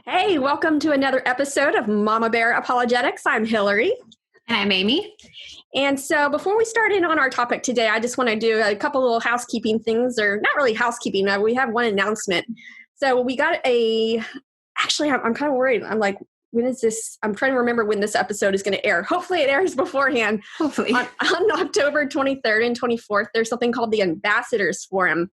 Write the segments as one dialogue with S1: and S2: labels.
S1: Hey, welcome to another episode of Mama Bear Apologetics. I'm Hillary.
S2: And I'm Amy.
S1: And so before we start in on our topic today, I just want to do a couple little housekeeping things, or not really housekeeping. We have one announcement. So we got actually, I'm kind of worried. I'm like, when is this? I'm trying to remember when this episode is going to air. Hopefully it airs beforehand.
S2: Hopefully.
S1: On October 23rd and 24th, there's something called the Ambassadors Forum,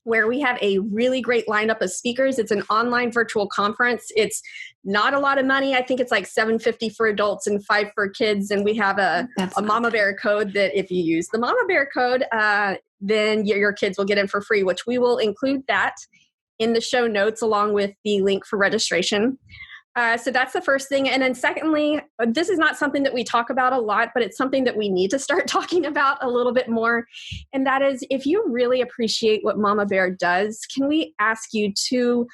S1: where we have a really great lineup of speakers. It's an online virtual conference. It's not a lot of money. I think it's like $7.50 for adults and $5 for kids. And we have a Mama Bear code that if you use the Mama Bear code, then your kids will get in for free, which we will include that in the show notes along with the link for registration. So that's the first thing. And then secondly, this is not something that we talk about a lot, but it's something that we need to start talking about a little bit more. And that is, if you really appreciate what Mama Bear does, can we ask you to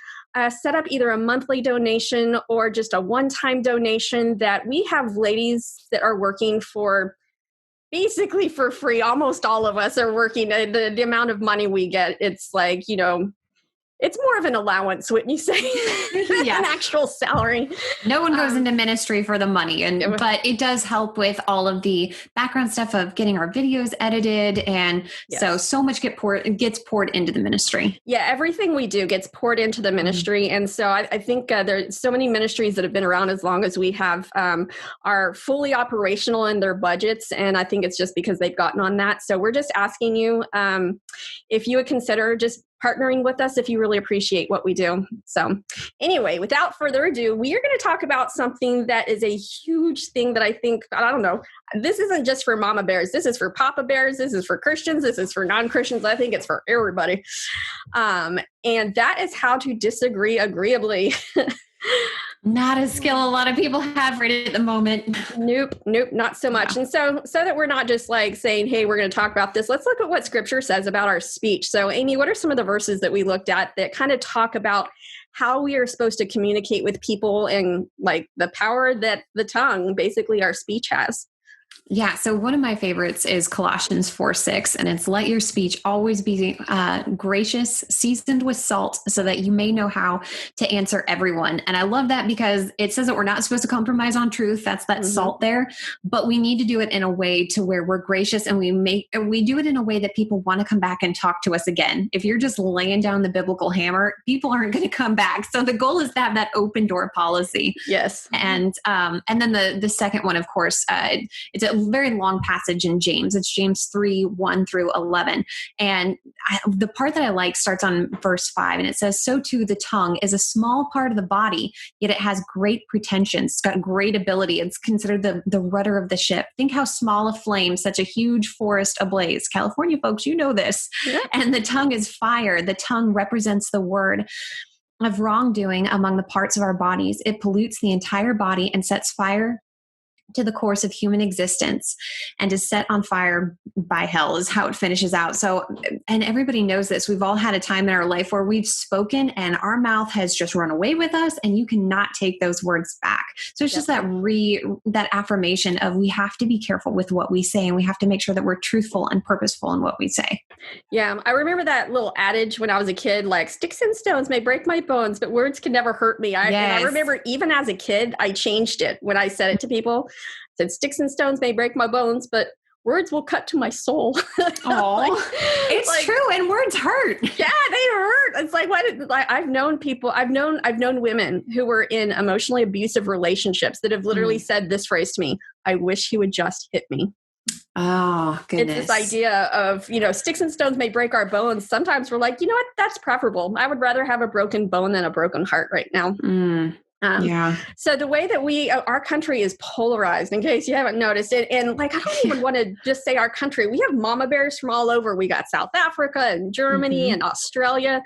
S1: set up either a monthly donation or just a one-time donation? That we have ladies that are working for basically for free. Almost all of us are working. The amount of money we get, it's like, it's more of an allowance, wouldn't you say, than an actual salary.
S2: No one goes into ministry for the money, but it does help with all of the background stuff of getting our videos edited. And so much gets poured into the ministry. Yeah,
S1: everything we do gets poured into the ministry. Mm-hmm. And so I think there's so many ministries that have been around as long as we have are fully operational in their budgets. And I think it's just because they've gotten on that. So we're just asking you if you would consider just partnering with us if you really appreciate what we do. So anyway, without further ado, we are going to talk about something that is a huge thing that I think, I don't know, this isn't just for Mama Bears. This is for Papa Bears. This is for Christians. This is for non-Christians. I think it's for everybody. And that is how to disagree agreeably.
S2: Not a skill a lot of people have right at the moment.
S1: Nope, not so much. And so that we're not just like saying, hey, we're going to talk about this, let's look at what scripture says about our speech. So Amy, what are some of the verses that we looked at that kind of talk about how we are supposed to communicate with people and like the power that the tongue, basically our speech has?
S2: Yeah. So one of my favorites is Colossians 4:6, and it's let your speech always be gracious, seasoned with salt, so that you may know how to answer everyone. And I love that because it says that we're not supposed to compromise on truth. That's that salt there, but we need to do it in a way to where we're gracious, and we do it in a way that people want to come back and talk to us again. If you're just laying down the biblical hammer, people aren't going to come back. So the goal is to have that open door policy.
S1: Yes.
S2: And then the second one, of course, it's a very long passage in James. It's James 3:1 through 11. And the part that I like starts on verse 5, and it says, so too the tongue is a small part of the body, yet it has great pretensions. It's got great ability. It's considered the rudder of the ship. Think how small a flame, such a huge forest ablaze. California folks, you know this. Yeah. And the tongue is fire. The tongue represents the word of wrongdoing among the parts of our bodies. It pollutes the entire body and sets fire to the course of human existence, and is set on fire by hell is how it finishes out. So, and everybody knows this. We've all had a time in our life where we've spoken and our mouth has just run away with us, and you cannot take those words back. So it's just that affirmation of we have to be careful with what we say, and we have to make sure that we're truthful and purposeful in what we say.
S1: Yeah. I remember that little adage when I was a kid, like sticks and stones may break my bones, but words can never hurt me. And I remember even as a kid, I changed it when I said it to people. Said sticks and stones may break my bones, but words will cut to my soul.
S2: Oh, it's true. And words hurt.
S1: Yeah, they hurt. It's like, I've known people, I've known women who were in emotionally abusive relationships that have literally said this phrase to me: I wish he would just hit me.
S2: Oh, goodness.
S1: It's this idea of, sticks and stones may break our bones. Sometimes we're like, you know what? That's preferable. I would rather have a broken bone than a broken heart right now. So the way that our country is polarized, in case you haven't noticed it, and like, I don't even want to just say our country. We have mama bears from all over. We got South Africa and Germany and Australia.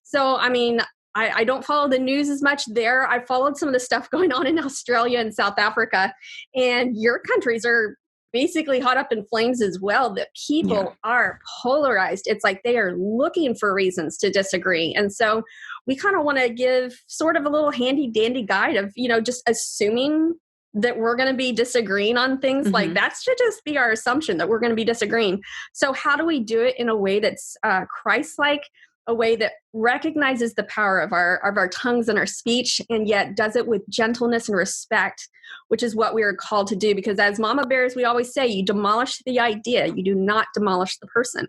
S1: So, I mean, I don't follow the news as much there. I followed some of the stuff going on in Australia and South Africa, and your countries are basically hot up in flames as well, that people are polarized. It's like they are looking for reasons to disagree. And so we kind of want to give sort of a little handy dandy guide of, just assuming that we're going to be disagreeing on things. Like that should just be our assumption that we're going to be disagreeing. So how do we do it in a way that's Christ-like? a way that recognizes the power of our tongues and our speech, and yet does it with gentleness and respect, which is what we are called to do. Because as mama bears, we always say, you demolish the idea, you do not demolish the person.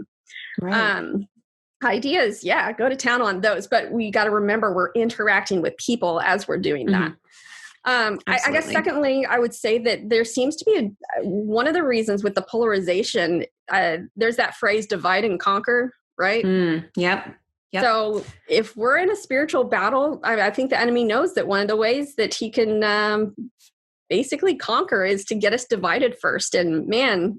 S2: Right.
S1: Ideas, yeah, go to town on those, but we got to remember we're interacting with people as we're doing that. I guess secondly, I would say that there seems to be one of the reasons with the polarization, there's that phrase divide and conquer, right?
S2: Yep.
S1: So if we're in a spiritual battle, I think the enemy knows that one of the ways that he can basically conquer is to get us divided first. And man,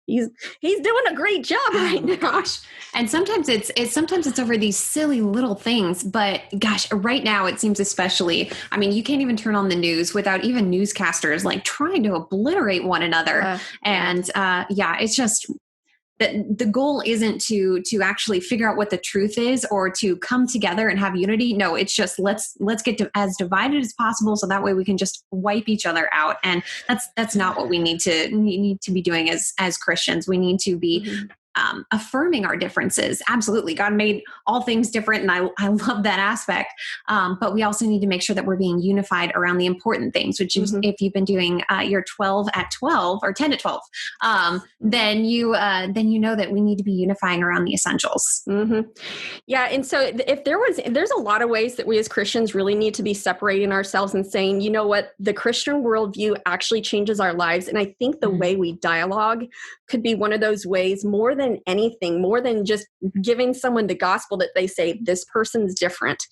S1: he's doing a great job right now.
S2: Gosh. And sometimes it's over these silly little things, but gosh, right now it seems especially, I mean, you can't even turn on the news without even newscasters like trying to obliterate one another. It's just that the goal isn't to actually figure out what the truth is or to come together and have unity. No, it's just let's get as divided as possible, so that way we can just wipe each other out. And that's not what we need to be doing as Christians. We need to be affirming our differences. Absolutely. God made all things different. And I love that aspect. But we also need to make sure that we're being unified around the important things, which is if you've been doing your 12 at 12 or 10 to 12, then you know that we need to be unifying around the essentials.
S1: Yeah. And so if there's a lot of ways that we as Christians really need to be separating ourselves and saying, you know what, the Christian worldview actually changes our lives. And I think the way we dialogue could be one of those ways, more than anything, more than just giving someone the gospel, that they say, this person's different.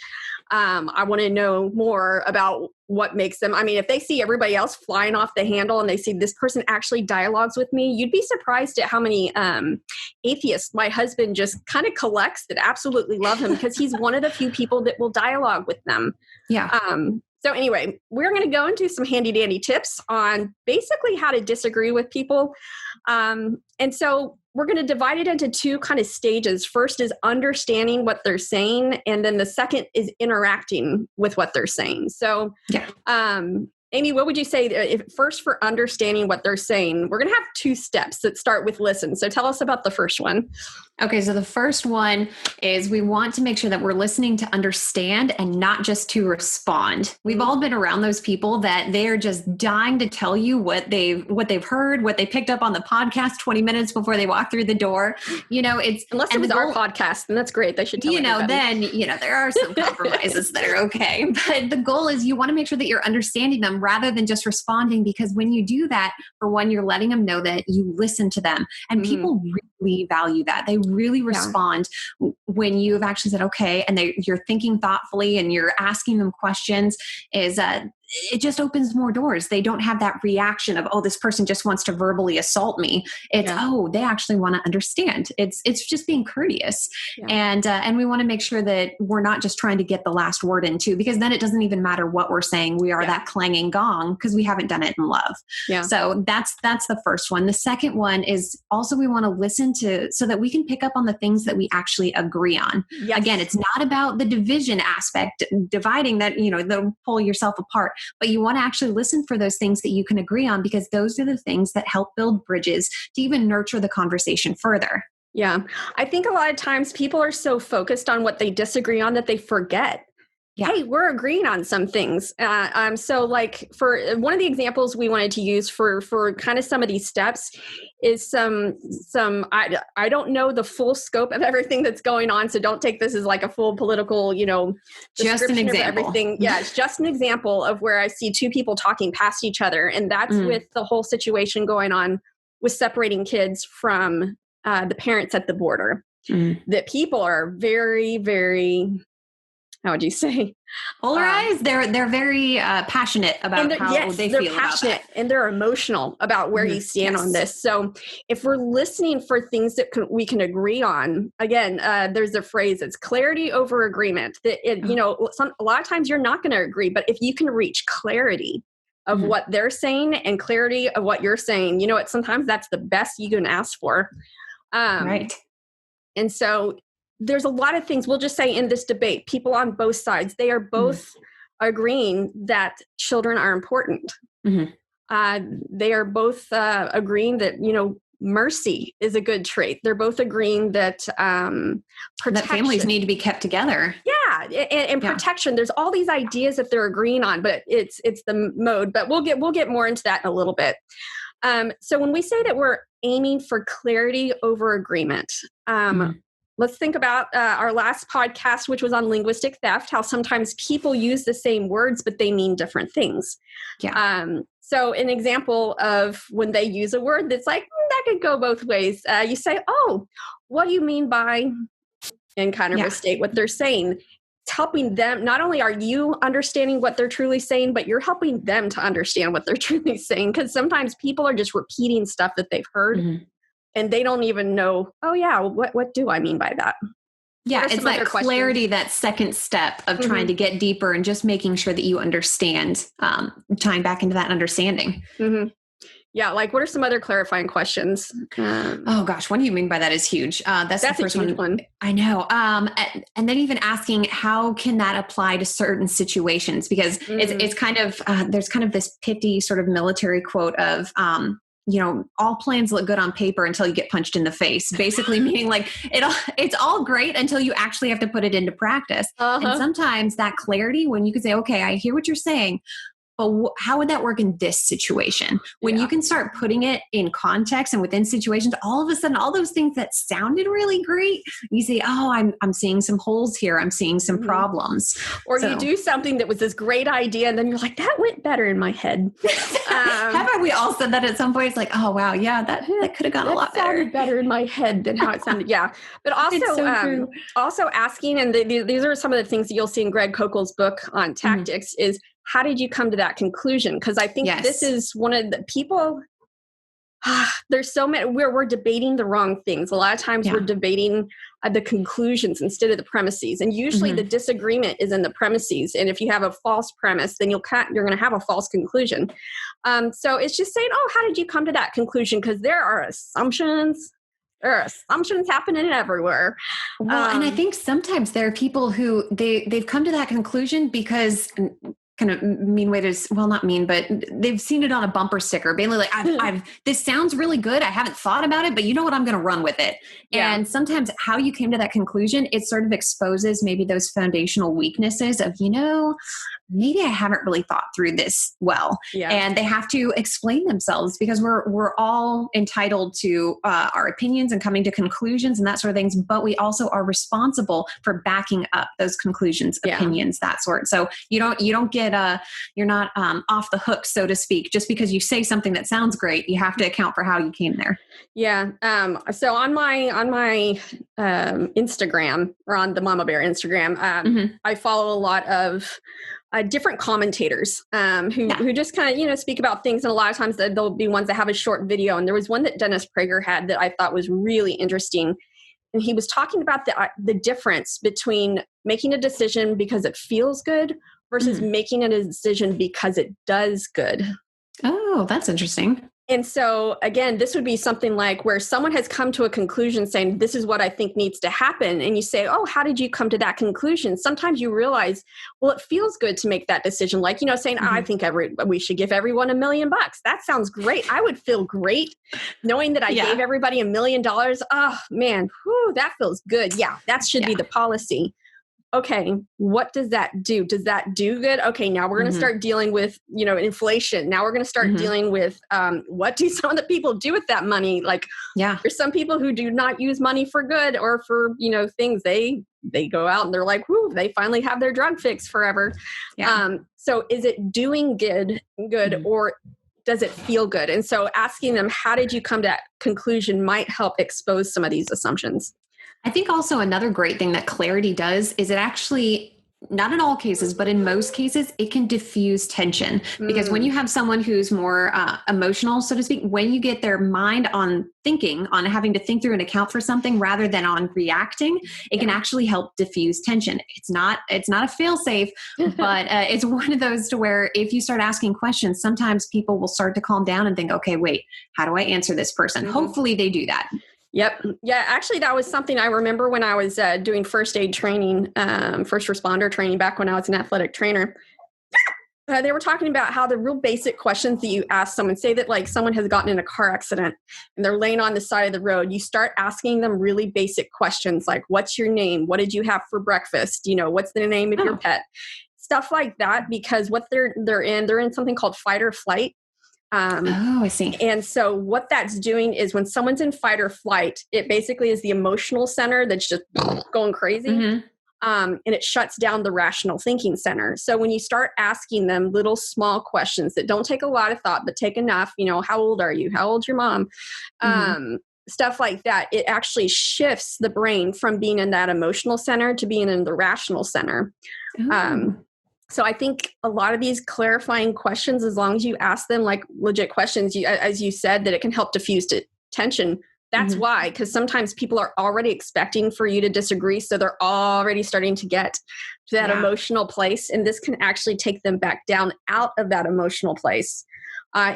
S1: I want to know more about what makes them. I mean, if they see everybody else flying off the handle and they see this person actually dialogues with me, you'd be surprised at how many atheists my husband just kind of collects that absolutely love him, because he's one of the few people that will dialogue with them.
S2: Yeah.
S1: So anyway, we're going to go into some handy dandy tips on basically how to disagree with people. And so we're going to divide it into two kind of stages. First is understanding what they're saying. And then the second is interacting with what they're saying. So, Amy, what would you say first for understanding what they're saying? We're going to have two steps that start with listen. So tell us about the first one.
S2: Okay, so the first one is we want to make sure that we're listening to understand and not just to respond. We've all been around those people that they're just dying to tell you what they've heard, what they picked up on the podcast 20 minutes before they walk through the door. You know,
S1: unless it was our podcast, and that's great. They should tell everybody.
S2: Then there are some compromises that are okay. But the goal is you want to make sure that you're understanding them rather than just responding, because when you do that, for one, you're letting them know that you listen to them, and people really value that. They really respond when you've actually said, okay, and you're thinking thoughtfully and you're asking them questions. It just opens more doors. They don't have that reaction of, oh, this person just wants to verbally assault me. It's, oh, they actually want to understand. It's just being courteous. And we want to make sure that we're not just trying to get the last word in too, because then it doesn't even matter what we're saying. We are that clanging gong because we haven't done it in love. So that's the first one. The second one is also we want to listen to so that we can pick up on the things that we actually agree on. Again, it's not about the division aspect, dividing that, they'll pull yourself apart. But you want to actually listen for those things that you can agree on, because those are the things that help build bridges to even nurture the conversation further.
S1: Yeah. I think a lot of times people are so focused on what they disagree on that they forget. Hey, we're agreeing on some things. So like for one of the examples we wanted to use for kind of some of these steps is some, I don't know the full scope of everything that's going on. So don't take this as like a full political,
S2: just an example.
S1: Of everything. Yeah. It's just an example of where I see two people talking past each other. And that's with the whole situation going on with separating kids from the parents at the border. That people are very, very, how would you say?
S2: Polarized. They're very passionate about how they feel about that.
S1: And they're emotional about where you stand on this. So if we're listening for things that we can agree on, again, there's a phrase, it's clarity over agreement. That a lot of times you're not going to agree, but if you can reach clarity of what they're saying and clarity of what you're saying, sometimes that's the best you can ask for.
S2: Right.
S1: And so there's a lot of things, we'll just say in this debate, people on both sides, they are both agreeing that children are important. They are both agreeing that, mercy is a good trait. They're both agreeing that
S2: that families need to be kept together.
S1: Yeah, and protection. There's all these ideas that they're agreeing on, but it's the mode. But we'll get more into that in a little bit. So when we say that we're aiming for clarity over agreement, let's think about our last podcast, which was on linguistic theft, how sometimes people use the same words, but they mean different things.
S2: Yeah.
S1: So an example of when they use a word that's like, that could go both ways. You say, oh, what do you mean by, and kind of restate what they're saying. It's helping them. Not only are you understanding what they're truly saying, but you're helping them to understand what they're truly saying. Because sometimes people are just repeating stuff that they've heard and they don't even know, oh yeah, what do I mean by that?
S2: Yeah, it's that clarity, that second step of trying to get deeper and just making sure that you understand, tying back into that understanding.
S1: Yeah, like what are some other clarifying questions?
S2: Oh gosh, what do you mean by that is huge. That's the first
S1: a huge one.
S2: I know. And then even asking how can that apply to certain situations? Because it's kind of, there's kind of this pithy sort of military quote of, all plans look good on paper until you get punched in the face, basically meaning like it's all great until you actually have to put it into practice. And sometimes that clarity, when you can say, okay, I hear what you're saying, but how would that work in this situation? When you can start putting it in context and within situations, all of a sudden, all those things that sounded really great, you say, oh, I'm seeing some holes here. I'm seeing some problems.
S1: Or you do something that was this great idea, and then you're like, that went better in my head.
S2: Haven't we all said that at some point? It's like, oh, wow, yeah, that could have gone a lot better.
S1: That sounded better in my head than how it sounded. Yeah. But also, also asking, and these are some of the things that you'll see in Greg Kokel's book on tactics, is how did you come to that conclusion? Because I think this is one of the people, there's so many, we're debating the wrong things. A lot of times we're debating the conclusions instead of the premises. And usually the disagreement is in the premises. And if you have a false premise, then you're going to have a false conclusion. So it's just saying, oh, how did you come to that conclusion? Because there are assumptions. There are assumptions happening everywhere.
S2: Well, and I think sometimes there are people who they've come to that conclusion because kind of mean way to, well, not mean, but they've seen it on a bumper sticker, basically like, I've this sounds really good. I haven't thought about it, but you know what? I'm going to run with it. Yeah. And sometimes how you came to that conclusion, it sort of exposes maybe those foundational weaknesses of, maybe I haven't really thought through this well. Yeah. And they have to explain themselves because we're all entitled to our opinions and coming to conclusions and that sort of things, but we also are responsible for backing up those conclusions, opinions, that sort. So you don't get you're not off the hook, so to speak, just because you say something that sounds great. You have to account for how you came there.
S1: Yeah. So on my Instagram, or on the Mama Bear Instagram, I follow a lot of different commentators who just kind of, speak about things. And a lot of times there'll be ones that have a short video. And there was one that Dennis Prager had that I thought was really interesting. And he was talking about the difference between making a decision because it feels good versus making a decision because it does good.
S2: Oh, that's interesting.
S1: And so, again, this would be something like where someone has come to a conclusion saying, this is what I think needs to happen. And you say, oh, how did you come to that conclusion? Sometimes you realize, well, it feels good to make that decision. Like, saying, I think we should give everyone $1 million. That sounds great. I would feel great knowing that I gave everybody $1 million. Oh, man, that feels good. Yeah, that should be the policy. Okay, what does that do? Does that do good? Okay, now we're going to start dealing with, inflation. Now we're going to start dealing with what do some of the people do with that money? Like, there's some people who do not use money for good or for, things. They go out and they're like, they finally have their drug fix forever. Yeah. So is it doing good or does it feel good? And so asking them, how did you come to that conclusion might help expose some of these assumptions.
S2: I think also another great thing that clarity does is it actually, not in all cases, but in most cases, it can diffuse tension. Because when you have someone who's more emotional, so to speak, when you get their mind on thinking, on having to think through and account for something rather than on reacting, it can actually help diffuse tension. It's not a fail-safe, but it's one of those to where if you start asking questions, sometimes people will start to calm down and think, okay, wait, how do I answer this person? Hopefully they do that.
S1: Yep. Yeah. Actually, that was something I remember when I was doing first aid training, first responder training back when I was an athletic trainer. They were talking about how the real basic questions that you ask someone, say that like someone has gotten in a car accident and they're laying on the side of the road, you start asking them really basic questions like, what's your name? What did you have for breakfast? What's the name of your pet? Stuff like that, because what they're in something called fight or flight.
S2: I see.
S1: And so what that's doing is when someone's in fight or flight, it basically is the emotional center that's just going crazy.
S2: Mm-hmm.
S1: And it shuts down the rational thinking center. So when you start asking them little small questions that don't take a lot of thought, but take enough, how old are you? How old's your mom? Stuff like that, it actually shifts the brain from being in that emotional center to being in the rational center. So I think a lot of these clarifying questions, as long as you ask them like legit questions, as you said, that it can help diffuse tension. That's why, because sometimes people are already expecting for you to disagree. So they're already starting to get to that emotional place. And this can actually take them back down out of that emotional place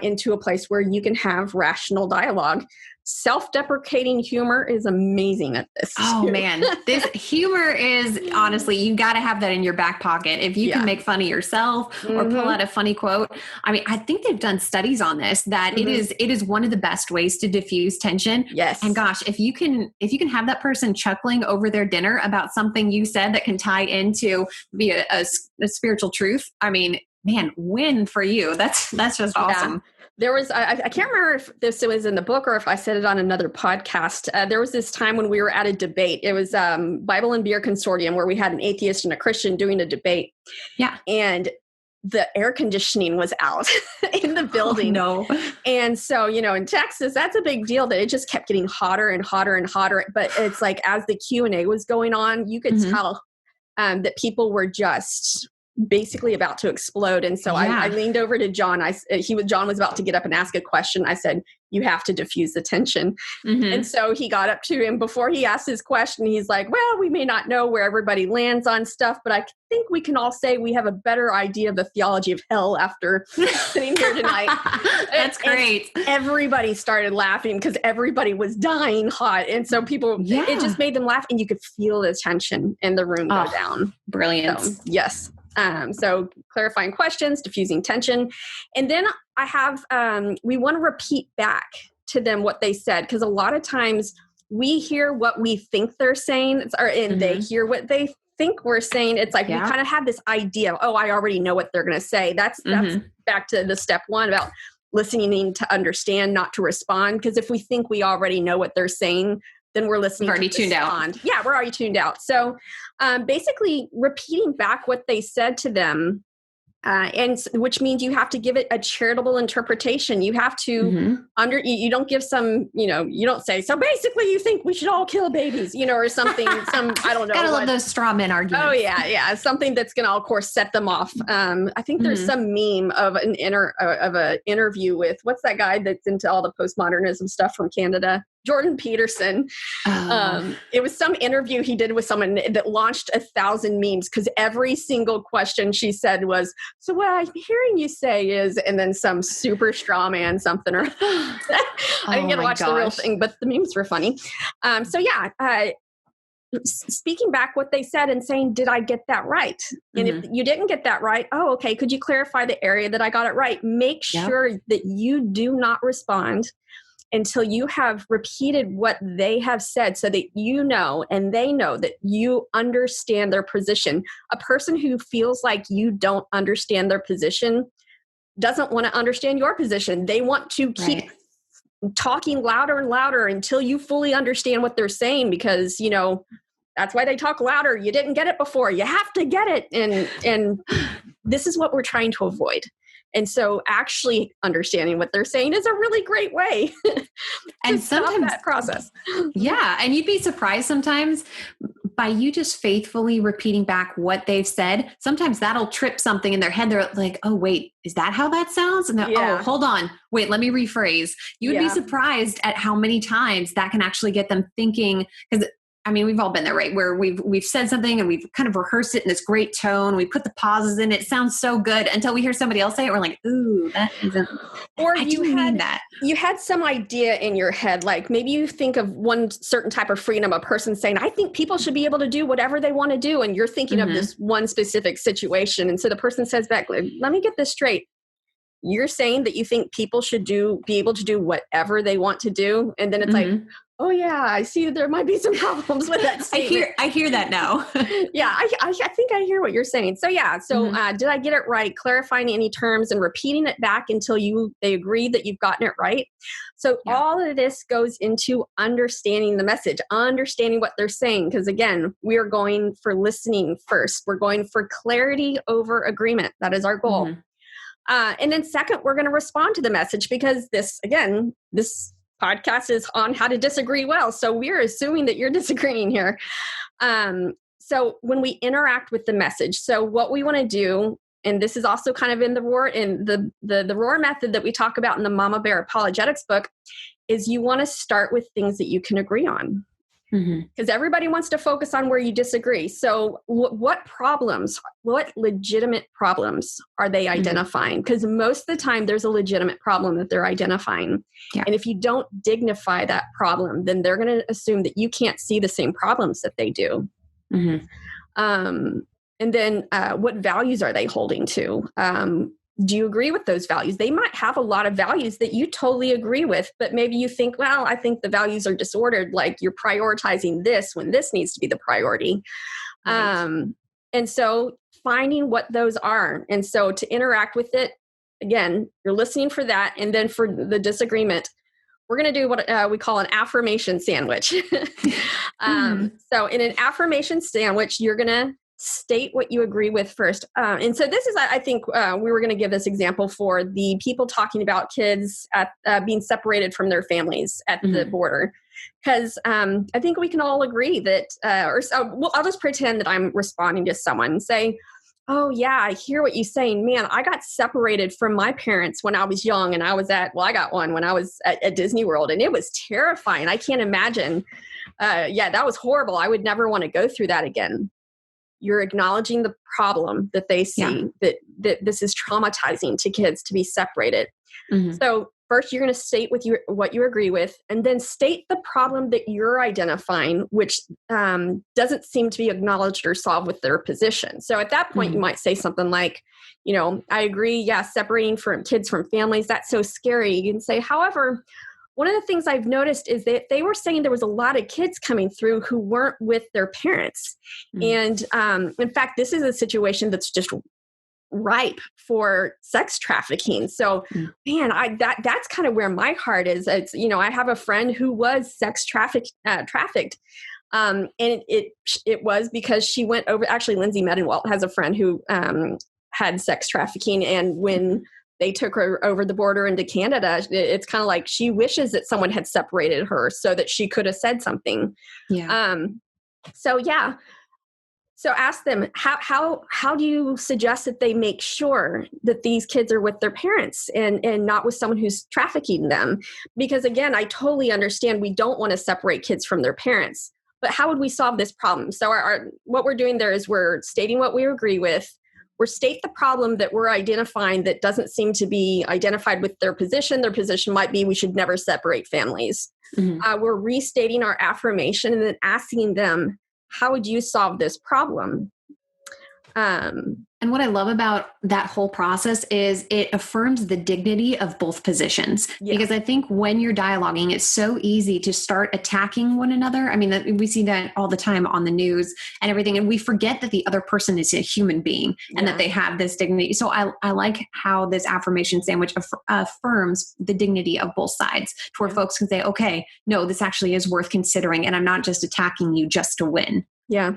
S1: into a place where you can have rational dialogue. Self-deprecating humor is amazing at this.
S2: Oh man, this humor is honestly, you got to have that in your back pocket. If you can make fun of yourself or pull out a funny quote. I mean, I think they've done studies on this, that it is one of the best ways to diffuse tension.
S1: Yes.
S2: And gosh, if you can have that person chuckling over their dinner about something you said that can tie into be a spiritual truth, I mean, man, win for you. That's just awesome.
S1: Yeah. There was, I can't remember if this was in the book or if I said it on another podcast. There was this time when we were at a debate. It was Bible and Beer Consortium, where we had an atheist and a Christian doing a debate.
S2: Yeah.
S1: And the air conditioning was out in the building.
S2: Oh, no.
S1: And so, in Texas, that's a big deal that it just kept getting hotter and hotter and hotter. But it's like, as the Q&A was going on, you could tell that people were just basically about to explode. And so I leaned over to John. John was about to get up and ask a question. I said, you have to diffuse the tension. And so he got up to him before he asked his question. He's like, well, we may not know where everybody lands on stuff, but I think we can all say we have a better idea of the theology of hell after sitting here tonight.
S2: That's great.
S1: And everybody started laughing because everybody was dying hot. And so people, it just made them laugh, and you could feel the tension in the room go down.
S2: Brilliant.
S1: So, yes. So clarifying questions, diffusing tension. And then I have, we want to repeat back to them what they said, because a lot of times we hear what we think they're saying, and they hear what they think we're saying. It's like we kind of have this idea, I already know what they're going to say. That's back to the step one about listening to understand, not to respond. Because if we think we already know what they're saying, then we're listening.
S2: We're already tuned out.
S1: Yeah, we're already tuned out. So basically repeating back what they said to them, and which means you have to give it a charitable interpretation. You have to you don't give some, you don't say, so basically you think we should all kill babies, or something, I don't know.
S2: Gotta love those straw man arguments.
S1: Oh yeah. Something that's going to, of course, set them off. I think there's some meme of an interview with, what's that guy that's into all the postmodernism stuff from Canada? Jordan Peterson. It was some interview he did with someone that launched 1,000 memes, because every single question she said was, so what I'm hearing you say is, and then some super straw man something. Or I didn't get to watch the real thing, but the memes were funny. Speaking back what they said and saying, did I get that right? And if you didn't get that right, okay, could you clarify the area that I got it right? Make sure that you do not respond until you have repeated what they have said, so that you know and they know that you understand their position. A person who feels like you don't understand their position doesn't want to understand your position. They want to keep talking louder and louder until you fully understand what they're saying, because, that's why they talk louder. You didn't get it before. You have to get it. And this is what we're trying to avoid. And so actually understanding what they're saying is a really great way
S2: and
S1: stop that process.
S2: Yeah. And you'd be surprised sometimes by you just faithfully repeating back what they've said. Sometimes that'll trip something in their head. They're like, oh, wait, is that how that sounds? And oh, hold on. Wait, let me rephrase. You would be surprised at how many times that can actually get them thinking, because I mean, we've all been there, right? Where we've said something and we've kind of rehearsed it in this great tone. We put the pauses in. It sounds so good until we hear somebody else say it. We're like, ooh, that isn't.
S1: Or
S2: I didn't mean that.
S1: You had some idea in your head, like maybe you think of one certain type of freedom, a person saying, I think people should be able to do whatever they want to do. And you're thinking of this one specific situation. And so the person says back, let me get this straight. You're saying that you think people should be able to do whatever they want to do. And then it's like, oh yeah, I see there might be some problems with that statement.
S2: I hear that now.
S1: Yeah, I think I hear what you're saying. So yeah, did I get it right? Clarifying any terms and repeating it back until they agree that you've gotten it right. So all of this goes into understanding the message, understanding what they're saying. Because again, we are going for listening first. We're going for clarity over agreement. That is our goal. And then second, we're going to respond to the message because this podcast is on how to disagree well. So we're assuming that you're disagreeing here. So when we interact with the message, so what we want to do, and this is also kind of in the ROAR method that we talk about in the Mama Bear Apologetics book, is you want to start with things that you can agree on. Because everybody wants to focus on where you disagree. So what legitimate problems are they identifying? Because most of the time there's a legitimate problem that they're identifying. Yeah. And if you don't dignify that problem, then they're going to assume that you can't see the same problems that they do. And then what values are they holding to? Do you agree with those values? They might have a lot of values that you totally agree with, but maybe you think, well, I think the values are disordered. Like you're prioritizing this when this needs to be the priority. Right. And so finding what those are. And so to interact with it, again, you're listening for that. And then for the disagreement, we're going to do what we call an affirmation sandwich. So in an affirmation sandwich, you're going to state what you agree with first. And so this is, I think we were going to give this example for the people talking about kids being separated from their families at the border. Because I think we can all agree that, I'll just pretend that I'm responding to someone and say, oh yeah, I hear what you're saying. Man, I got separated from my parents when I was young and I got one when I was at Disney World and it was terrifying. I can't imagine. That was horrible. I would never want to go through that again. You're acknowledging the problem that they see, that this is traumatizing to kids to be separated. So first, you're going to state what you agree with, and then state the problem that you're identifying, which doesn't seem to be acknowledged or solved with their position. So at that point, you might say something like, I agree, separating kids from families, that's so scary. You can say, however, one of the things I've noticed is that they were saying there was a lot of kids coming through who weren't with their parents. And in fact, this is a situation that's just ripe for sex trafficking. So, man, that's kind of where my heart is. It's, I have a friend who was sex trafficked. And it was because she went over, actually, Lindsay Medenwalt has a friend who had sex trafficking. And when they took her over the border into Canada, it's kind of like she wishes that someone had separated her so that she could have said something. So ask them, how do you suggest that they make sure that these kids are with their parents and not with someone who's trafficking them? Because again, I totally understand we don't want to separate kids from their parents, but how would we solve this problem? So what we're doing there is we're stating what we agree with. We're state the problem that we're identifying that doesn't seem to be identified with their position. Their position might be we should never separate families. We're restating our affirmation and then asking them, how would you solve this problem?
S2: And what I love about that whole process is it affirms the dignity of both positions. Because I think when you're dialoguing, it's so easy to start attacking one another. I mean, we see that all the time on the news and everything. And we forget that the other person is a human being and that they have this dignity. So I like how this affirmation sandwich affirms the dignity of both sides to where folks can say, okay, no, this actually is worth considering. And I'm not just attacking you just to win.
S1: Yeah.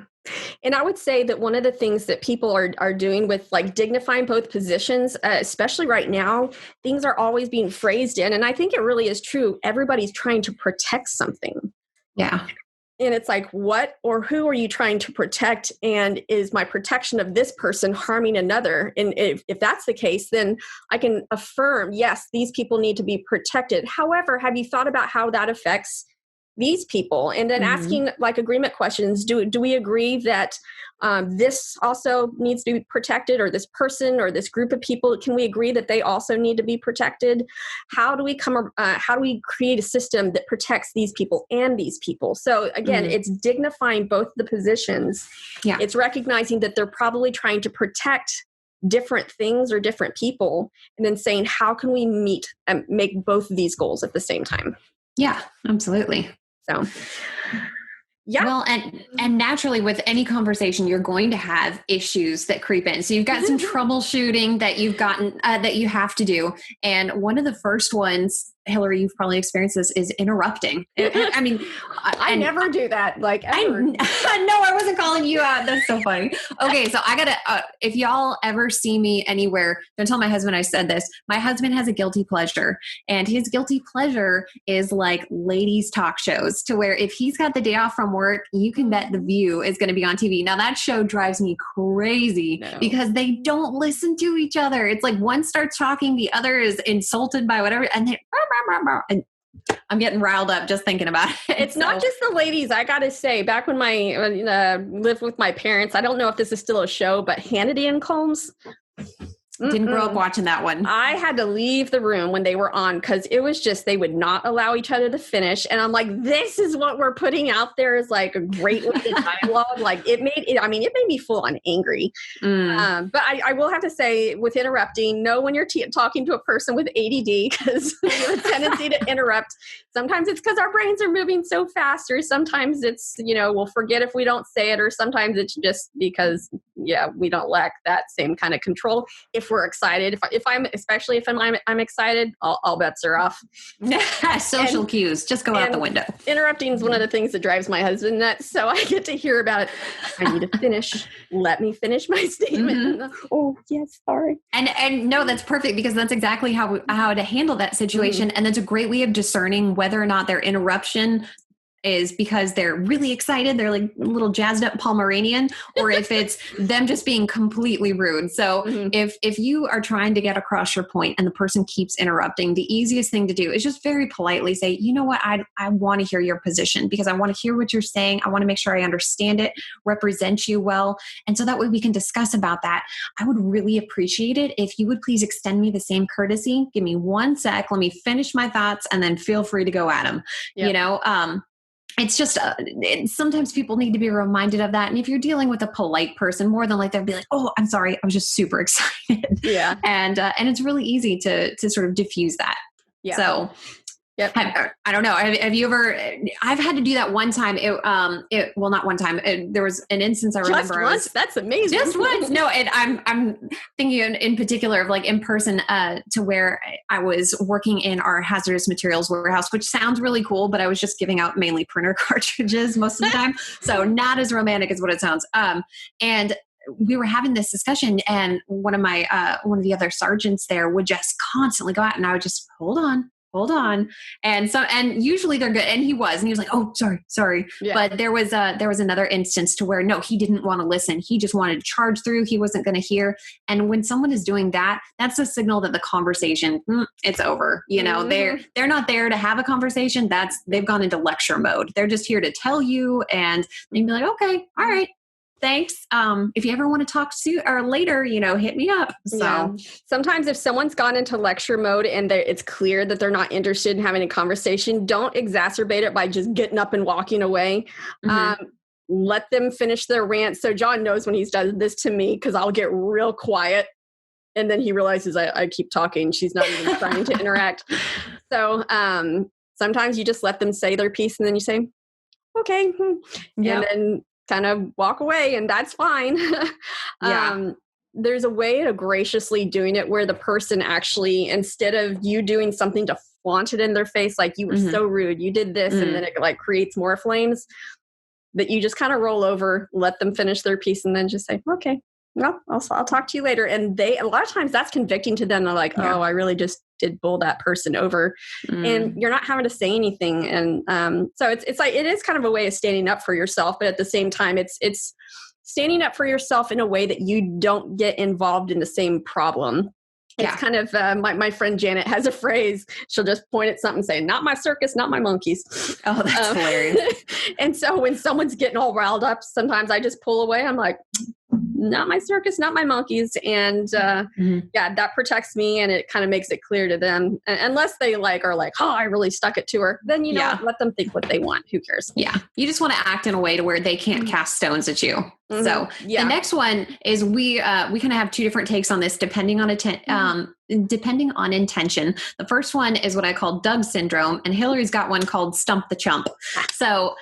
S1: And I would say that one of the things that people are doing with like dignifying both positions, especially right now, things are always being phrased in. And I think it really is true. Everybody's trying to protect something.
S2: Yeah.
S1: And it's like, what or who are you trying to protect? And is my protection of this person harming another? And if that's the case, then I can affirm, yes, these people need to be protected. However, have you thought about how that affects these people, and then asking like agreement questions. Do we agree that this also needs to be protected, or this person or this group of people, can we agree that they also need to be protected? How do we create a system that protects these people and these people? So again, it's dignifying both the positions.
S2: Yeah.
S1: It's recognizing that they're probably trying to protect different things or different people, and then saying, how can we meet and make both of these goals at the same time?
S2: Yeah, absolutely.
S1: So, yeah.
S2: Well, and naturally with any conversation, you're going to have issues that creep in. So you've got some troubleshooting that you've gotten, that you have to do. And one of the first ones, Hillary, you've probably experienced this, is interrupting. I mean,
S1: I never do that. Like, ever.
S2: No, I wasn't calling you out. That's so funny. Okay. So I gotta, if y'all ever see me anywhere, don't tell my husband I said this. My husband has a guilty pleasure, and his guilty pleasure is like ladies talk shows, to where if he's got the day off from work, you can bet The View is going to be on TV. Now that show drives me crazy because they don't listen to each other. It's like one starts talking, the other is insulted by whatever, and and I'm getting riled up just thinking about it.
S1: It's not just the ladies. I got to say, back when I lived with my parents, I don't know if this is still a show, but Hannity and Combs.
S2: Didn't grow up watching that one.
S1: I had to leave the room when they were on, because it was just, they would not allow each other to finish. And I'm like, this is what we're putting out there as like a great way to dialogue. Like it made me full on angry. But I will have to say, with interrupting, know when you're talking to a person with ADD, because you have a tendency to interrupt. Sometimes it's because our brains are moving so fast, or sometimes it's, we'll forget if we don't say it, or sometimes it's just because, we don't lack that same kind of control. If we're excited, if I'm excited, all bets are off.
S2: Social cues just go out the window.
S1: Interrupting is one of the things that drives my husband nuts. So I get to hear about it. I need to finish. Let me finish my statement. Oh yes, sorry.
S2: And no, that's perfect, because that's exactly how to handle that situation. And that's a great way of discerning whether or not their interruption is because they're really excited, they're like a little jazzed up Pomeranian, or if it's them just being completely rude. So if you are trying to get across your point and the person keeps interrupting, the easiest thing to do is just very politely say, you know what, I want to hear your position, because I want to hear what you're saying. I want to make sure I understand it, represent you well. And so that way we can discuss about that. I would really appreciate it if you would please extend me the same courtesy. Give me 1 sec. Let me finish my thoughts, and then feel free to go at them. It's just, sometimes people need to be reminded of that. And if you're dealing with a polite person, more than like, they'll be like, oh, I'm sorry, I was just super excited.
S1: Yeah.
S2: And it's really easy to sort of diffuse that. Yeah. So
S1: yep.
S2: I don't know. Have you ever, I've had to do that one time. Well, not one time. There was an instance I remember.
S1: Just once? That's amazing.
S2: Just once. No, and I'm thinking in particular of like in person, to where I was working in our hazardous materials warehouse, which sounds really cool, but I was just giving out mainly printer cartridges most of the time. So not as romantic as what it sounds. And we were having this discussion, and one of the other sergeants there would just constantly go out, and I would just hold on. And usually they're good. And he was like, oh, sorry. Yeah. But there was another instance to where, no, he didn't want to listen. He just wanted to charge through. He wasn't going to hear. And when someone is doing that, that's a signal that the conversation, it's over. They're not there to have a conversation. They've gone into lecture mode. They're just here to tell you, and they'd be like, okay, all right. Thanks. If you ever want to talk soon or later, hit me up. So
S1: sometimes if someone's gone into lecture mode and it's clear that they're not interested in having a conversation, don't exacerbate it by just getting up and walking away. Let them finish their rant. So John knows when he's done this to me, because I'll get real quiet, and then he realizes I keep talking. She's not even trying to interact. So sometimes you just let them say their piece, and then you say, okay. And then kind of walk away, and that's fine. There's a way of graciously doing it where the person actually, instead of you doing something to flaunt it in their face, like you were so rude, you did this, and then it like creates more flames, that you just kind of roll over, let them finish their piece, and then just say, okay, well, I'll talk to you later. And a lot of times that's convicting to them. They're like, oh, I really just did bowl that person over, and you're not having to say anything. And so it's like, it is kind of a way of standing up for yourself, but at the same time, it's standing up for yourself in a way that you don't get involved in the same problem. It's kind of, my friend Janet has a phrase. She'll just point at something and say, not my circus, not my monkeys.
S2: Oh, that's hilarious.
S1: And so when someone's getting all riled up, sometimes I just pull away. I'm like, not my circus, not my monkeys. And yeah, that protects me, and it kind of makes it clear to them. Unless they are like, oh, I really stuck it to her. Then, let them think what they want. Who cares?
S2: Yeah. You just want to act in a way to where they can't cast stones at you. Mm-hmm. So the next one is we kind of have two different takes on this depending on depending on intention. The first one is what I call Doug syndrome, and Hillary's got one called Stump the Chump. So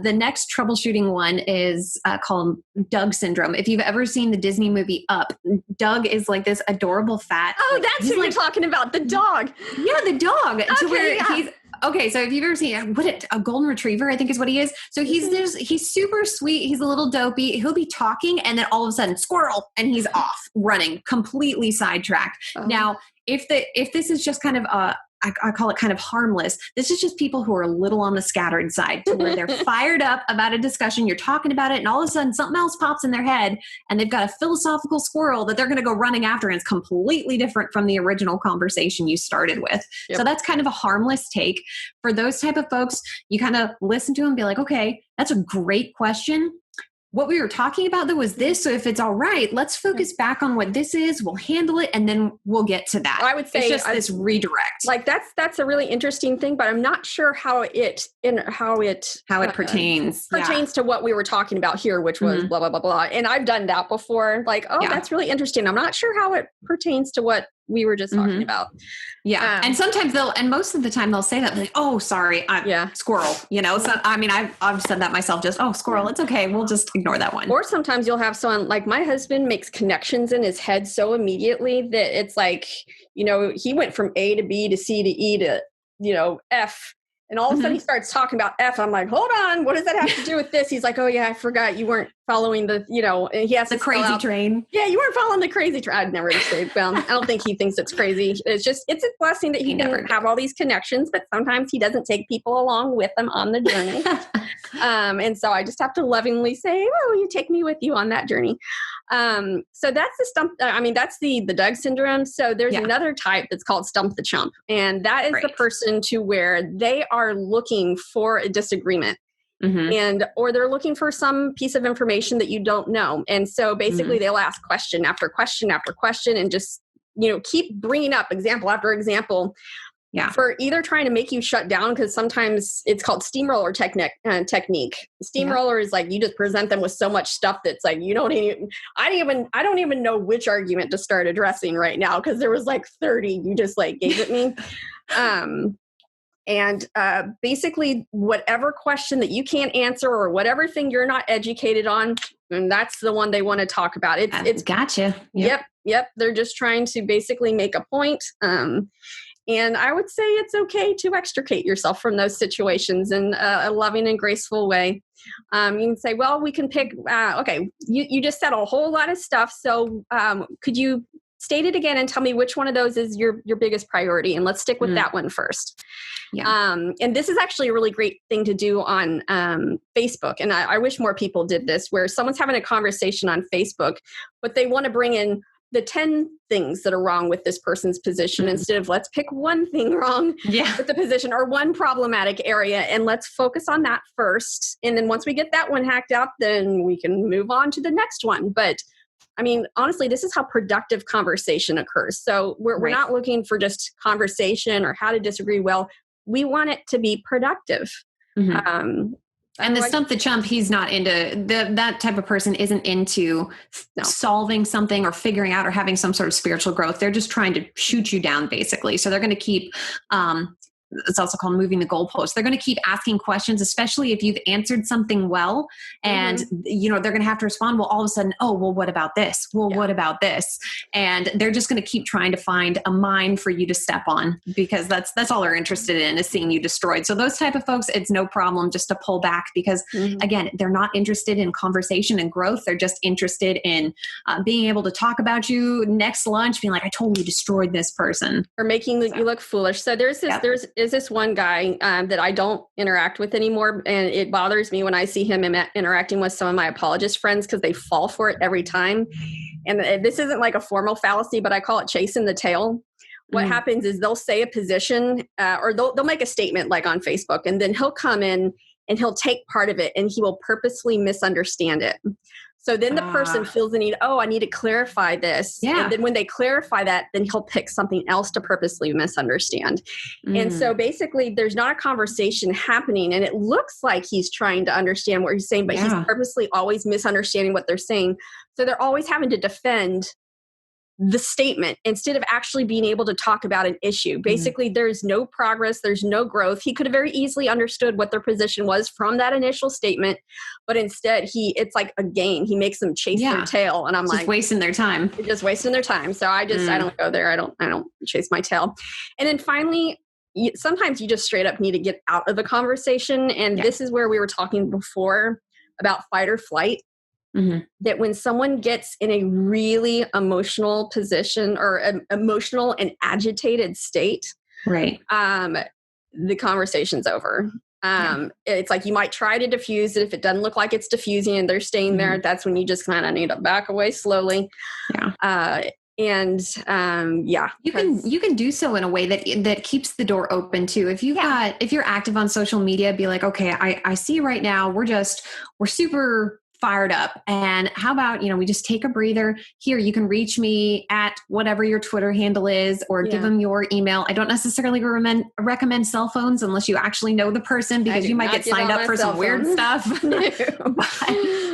S2: the next troubleshooting one is called Doug syndrome. If you've ever seen the Disney movie Up, Doug is like this adorable fat.
S1: Oh, that's who you're talking about. The dog.
S2: Yeah, the dog.
S1: Okay,
S2: to where he's okay. So if you've ever seen a golden retriever, I think is what he is. So he's super sweet. He's a little dopey. He'll be talking, and then all of a sudden, squirrel, and he's off running, completely sidetracked. Now, if this is just kind of I call it kind of harmless. This is just people who are a little on the scattered side, to where they're fired up about a discussion. You're talking about it, and all of a sudden something else pops in their head, and they've got a philosophical squirrel that they're going to go running after, and it's completely different from the original conversation you started with. Yep. So that's kind of a harmless take. For those type of folks, you kind of listen to them and be like, okay, that's a great question. What we were talking about, though, was this. So if it's all right, let's focus back on what this is. We'll handle it, and then we'll get to that.
S1: I would say
S2: it's just this redirect.
S1: That's a really interesting thing, but I'm not sure how it
S2: pertains
S1: to what we were talking about here, which was blah blah blah blah. And I've done that before. That's really interesting. I'm not sure how it pertains to what we were just talking about.
S2: Yeah. And sometimes most of the time they'll say that, like, oh, sorry, squirrel, So, I mean, I've said that myself, just, oh, squirrel, it's okay. We'll just ignore that one.
S1: Or sometimes you'll have someone, like my husband makes connections in his head so immediately that it's like, he went from A to B to C to E to, F. And all of a sudden he starts talking about F. I'm like, hold on, what does that have to do with this? He's like, oh yeah, I forgot you weren't following and he has
S2: the crazy train.
S1: Yeah, you weren't following the crazy train. I'd never say, well, I don't think he thinks it's crazy. It's a blessing that he can have all these connections, but sometimes he doesn't take people along with him on the journey. And so I just have to lovingly say, oh, you take me with you on that journey. So that's the stump. That's the Doug syndrome. So there's another type that's called Stump the Chump. And that is the person to where they are looking for a disagreement. Or they're looking for some piece of information that you don't know. And so basically they'll ask question after question after question and just, keep bringing up example after example. Yeah. For either trying to make you shut down, because sometimes it's called steamroller technique. Steamroller is like you just present them with so much stuff that's like I don't even know which argument to start addressing right now, because there was like 30 you just gave at me. And basically whatever question that you can't answer or whatever thing you're not educated on, and that's the one they want to talk about. It's
S2: gotcha.
S1: Yep. They're just trying to basically make a point. And I would say it's okay to extricate yourself from those situations in a loving and graceful way. You can say, well, we can pick, okay, you just said a whole lot of stuff. So could you state it again and tell me which one of those is your biggest priority? And let's stick with that one first. Yeah. And this is actually a really great thing to do on Facebook. And I wish more people did this, where someone's having a conversation on Facebook, but they want to bring in the 10 things that are wrong with this person's position instead of let's pick one thing wrong with the position or one problematic area, and let's focus on that first. And then once we get that one hacked out, then we can move on to the next one. But honestly, this is how productive conversation occurs. So we're not looking for just conversation or how to disagree well. We want it to be productive.
S2: And the Stump the Chump, he's not into that type of person isn't into solving something or figuring out or having some sort of spiritual growth. They're just trying to shoot you down, basically. So they're going to keep, it's also called moving the goalpost. They're going to keep asking questions, especially if you've answered something well, and they're going to have to respond. Well, all of a sudden, oh, well, what about this? Well, what about this? And they're just going to keep trying to find a mine for you to step on, because that's all they're interested in, is seeing you destroyed. So those type of folks, it's no problem just to pull back, because again, they're not interested in conversation and growth. They're just interested in being able to talk about you next lunch, being like, I totally destroyed this person,
S1: or making you look foolish. So there's is this one guy that I don't interact with anymore. And it bothers me when I see him interacting with some of my apologist friends because they fall for it every time. And this isn't like a formal fallacy, but I call it chasing the tail. What happens is they'll say a position or they'll make a statement like on Facebook, and then he'll come in and he'll take part of it and he will purposely misunderstand it. So then the person feels the need, I need to clarify this.
S2: Yeah.
S1: And then when they clarify that, then he'll pick something else to purposely misunderstand. And so basically there's not a conversation happening, and it looks like he's trying to understand what he's saying, but he's purposely always misunderstanding what they're saying. So they're always having to defend the statement instead of actually being able to talk about an issue. Basically, there's no progress, there's no growth. He could have very easily understood what their position was from that initial statement, but instead it's like a game. He makes them chase their tail, and I'm just like
S2: wasting their time.
S1: They're just wasting their time. So I don't go there. I don't chase my tail. And then finally, sometimes you just straight up need to get out of a conversation. And this is where we were talking before about fight or flight. That when someone gets in a really emotional position or an emotional and agitated state,
S2: right,
S1: the conversation's over. It's like you might try to diffuse it. If it doesn't look like it's diffusing and they're staying there, that's when you just kind of need to back away slowly. You can do so in a way that keeps the door open too. If you're active on social media, be like, okay, I see right now we're super fired up. And how about, we just take a breather here. You can reach me at whatever your Twitter handle is, or give them your email. I don't necessarly recommend cell phones unless you actually know the person, because you might get signed up for some weird stuff.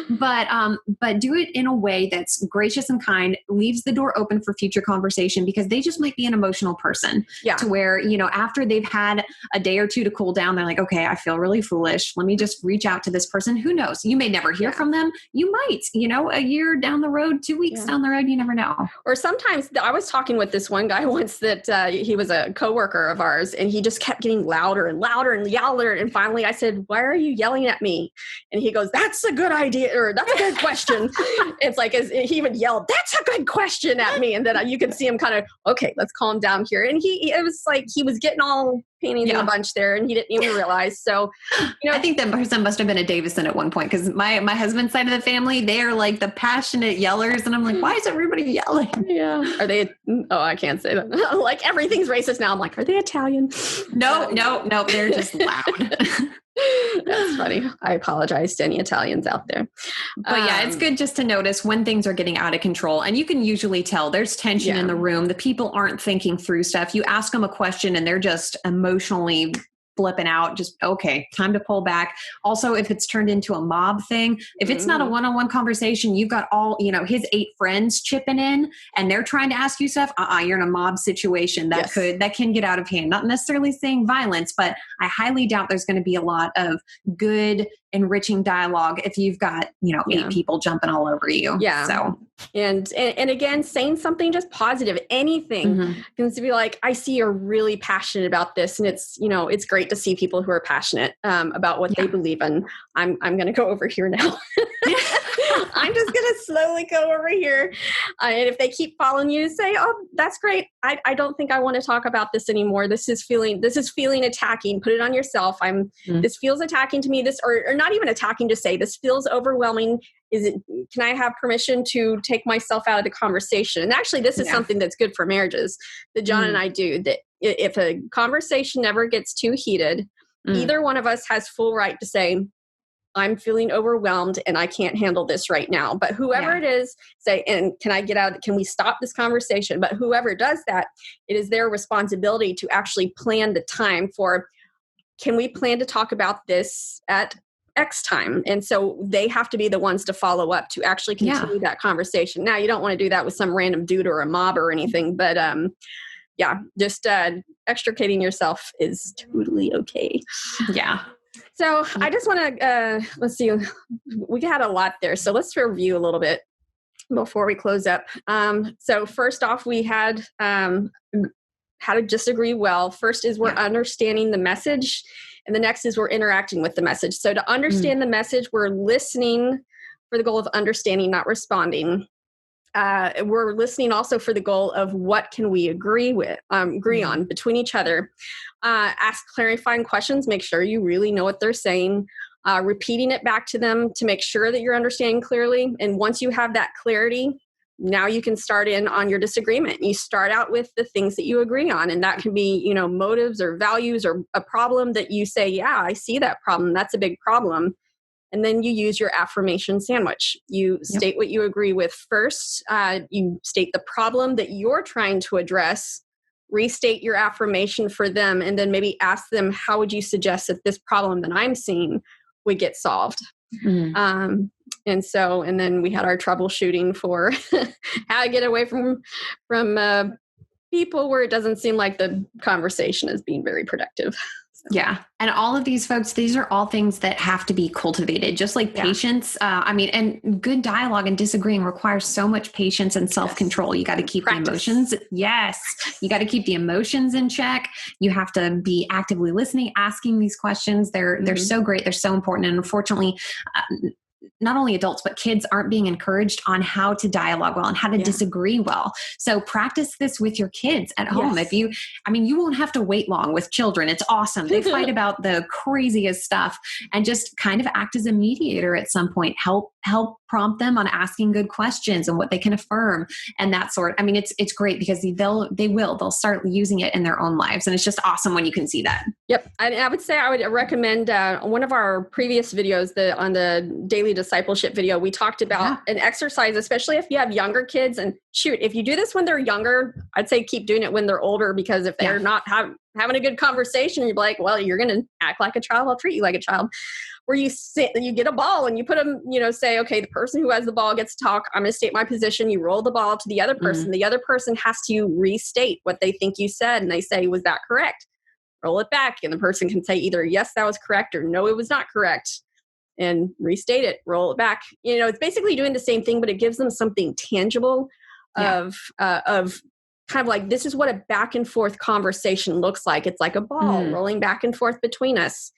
S1: But do it in a way that's gracious and kind, leaves the door open for future conversation, because they just might be an emotional person to where, after they've had a day or two to cool down, they're like, okay, I feel really foolish. Let me just reach out to this person. Who knows? You may never hear from them. You might, a year down the road, 2 weeks down the road, you never know. Or sometimes I was talking with this one guy once that he was a coworker of ours, and he just kept getting louder and louder and louder. And finally I said, why are you yelling at me? And he goes, that's a good idea. Or that's a good question. It's like, he would yell, that's a good question at me. And then you could see him kind of, okay, let's calm down here. And it was like, he was getting all painting in a bunch there, and he didn't even realize. So,
S2: I think that person must have been a Davison at one point, because my husband's side of the family, they are like the passionate yellers, and I'm like, why is everybody yelling?
S1: Yeah. Are they? Oh, I can't say that. Like everything's racist now. I'm like, are they Italian?
S2: No, they're just loud.
S1: That's funny. I apologize to any Italians out there.
S2: But it's good just to notice when things are getting out of control. And you can usually tell there's tension in the room. The people aren't thinking through stuff. You ask them a question and they're just emotionally flipping out, just, okay, time to pull back. Also, if it's turned into a mob thing, if it's not a one-on-one conversation, you've got all, his 8 friends chipping in and they're trying to ask you stuff. You're in a mob situation that can get out of hand. Not necessarily saying violence, but I highly doubt there's going to be a lot of good, enriching dialogue if you've got, 8 people jumping all over you.
S1: Yeah.
S2: So,
S1: and again, saying something just positive, anything can be like, I see you're really passionate about this. And it's, it's great to see people who are passionate about what they believe in. I'm going to go over here now. I'm just going to slowly go over here. And if they keep following you, say, oh, that's great. I don't think I want to talk about this anymore. This is feeling attacking. Put it on yourself. This feels attacking to me. Or not even attacking, to say this feels overwhelming. Can I have permission to take myself out of the conversation? And actually, this is something that's good for marriages that John and I do, that if a conversation never gets too heated, either one of us has full right to say, I'm feeling overwhelmed and I can't handle this right now. But whoever it is, say, and can we stop this conversation? But whoever does that, it is their responsibility to actually plan the time for, can we plan to talk about this at X time? And so they have to be the ones to follow up to actually continue that conversation. Now, you don't want to do that with some random dude or a mob or anything, but just extricating yourself is totally okay.
S2: Yeah.
S1: So I just want to, let's see, we had a lot there. So let's review a little bit before we close up. So first off, we had how to disagree well. First is we're understanding the message. And the next is we're interacting with the message. So to understand the message, we're listening for the goal of understanding, not responding. we're listening also for the goal of what can we agree on between each other. Ask clarifying questions. Make sure you really know what they're saying. Repeating it back to them to make sure that you're understanding clearly. And once you have that clarity, now you can start in on your disagreement. You start out with the things that you agree on. And that can be, motives or values or a problem that you say, yeah, I see that problem. That's a big problem. And then you use your affirmation sandwich. You state what you agree with first. You state the problem that you're trying to address, restate your affirmation for them, and then maybe ask them, how would you suggest that this problem that I'm seeing would get solved? And then we had our troubleshooting for how to get away from people where it doesn't seem like the conversation is being very productive.
S2: Yeah. And all of these folks, these are all things that have to be cultivated, just like patience. And good dialogue and disagreeing requires so much patience and self-control. You got to keep the emotions. Yes. You got to keep the emotions in check. You have to be actively listening, asking these questions. They're so great. They're so important. And unfortunately, not only adults, but kids aren't being encouraged on how to dialogue well and how to disagree well. So practice this with your kids at home. If you won't have to wait long with children. It's awesome. They fight about the craziest stuff, and just kind of act as a mediator at some point. Help prompt them on asking good questions and what they can affirm and that sort. It's great because they'll start using it in their own lives. And it's just awesome when you can see that.
S1: Yep. I would say I would recommend one of our previous videos, on the daily discipleship video, we talked about an exercise, especially if you have younger kids. And shoot, if you do this when they're younger, I'd say keep doing it when they're older, because if they're not having a good conversation, you're like, well, you're going to act like a child. I'll treat you like a child. Where you get a ball and you put them, say, okay, the person who has the ball gets to talk. I'm going to state my position. You roll the ball to the other person. The other person has to restate what they think you said. And they say, was that correct? Roll it back. And the person can say either, yes, that was correct, or no, it was not correct. And restate it, roll it back. It's basically doing the same thing, but it gives them something tangible of kind of like, this is what a back and forth conversation looks like. It's like a ball rolling back and forth between us.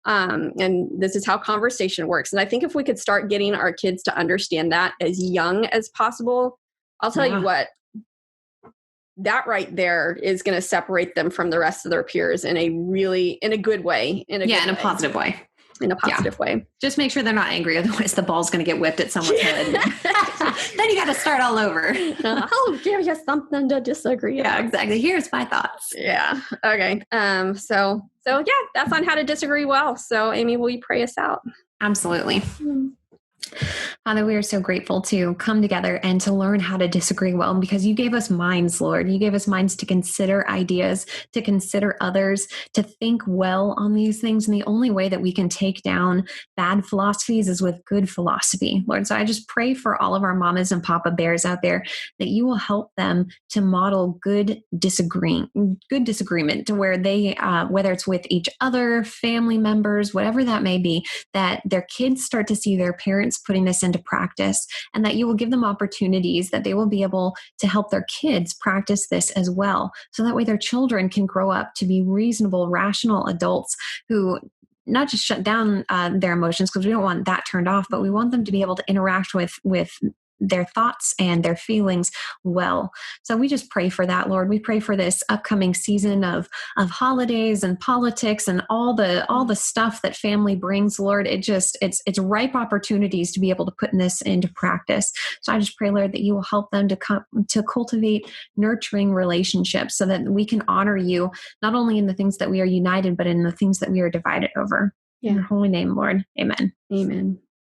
S1: And this is how conversation works. And I think if we could start getting our kids to understand that as young as possible, I'll tell you what, that right there is going to separate them from the rest of their peers in a good way. In a positive way. In a positive way.
S2: Just make sure they're not angry. Otherwise the ball's going to get whipped at someone's head. Then you got to start all over.
S1: I'll give you something to disagree about.
S2: Yeah, exactly. Here's my thoughts.
S1: Yeah. Okay. So that's on how to disagree well. So Amy, will you pray us out?
S2: Absolutely. Father, we are so grateful to come together and to learn how to disagree well, because you gave us minds, Lord. You gave us minds to consider ideas, to consider others, to think well on these things. And the only way that we can take down bad philosophies is with good philosophy, Lord. So I just pray for all of our mamas and papa bears out there that you will help them to model good disagreement to where they, whether it's with each other, family members, whatever that may be, that their kids start to see their parents putting this into practice, and that you will give them opportunities that they will be able to help their kids practice this as well. So that way their children can grow up to be reasonable, rational adults who not just shut down their emotions, because we don't want that turned off, but we want them to be able to interact with their thoughts and their feelings well. So we just pray for that, Lord. We pray for this upcoming season of holidays and politics and all the stuff that family brings, Lord. It's ripe opportunities to be able to put this into practice. So I just pray, Lord, that you will help them to cultivate nurturing relationships so that we can honor you, not only in the things that we are united, but in the things that we are divided over. In your holy name, Lord. Amen.
S1: Amen.